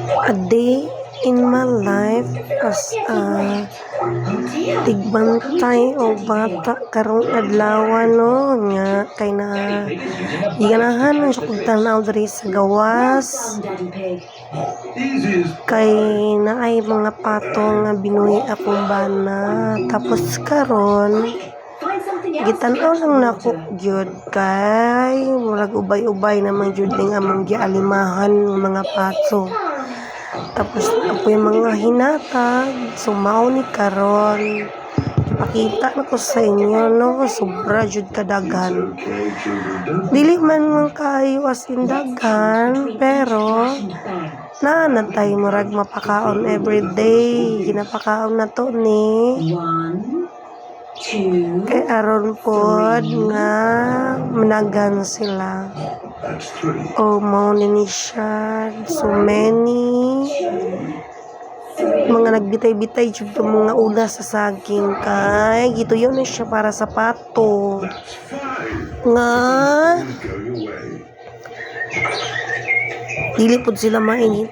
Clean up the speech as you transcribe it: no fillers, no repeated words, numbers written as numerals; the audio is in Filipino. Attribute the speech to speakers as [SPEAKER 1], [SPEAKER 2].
[SPEAKER 1] A day in my life as a tigbantay o bata karong adlaw no nga kay na iganahan man siya kog tanaw diri sa gawas kay naay mga patong nga binuhi akong bana tapos karon gitan-aw lang nako gyud kay murag ubay-ubay naman gyud ning among gialimahan ng mga patso. Tapos apoy mga hinatag sumaw ni karon ipakita na ko sa inyo no sobra jud kadaghan dili man kaayo as in daghan pero naanatay murag mapakaon everyday ginapakaon na to ni kay aron pod nga managan sila o mao ni siya so many mga nagbitay-bitay jud mga ulas sa saging kay gituyo na siya para sa pato nga dili pod sila mainit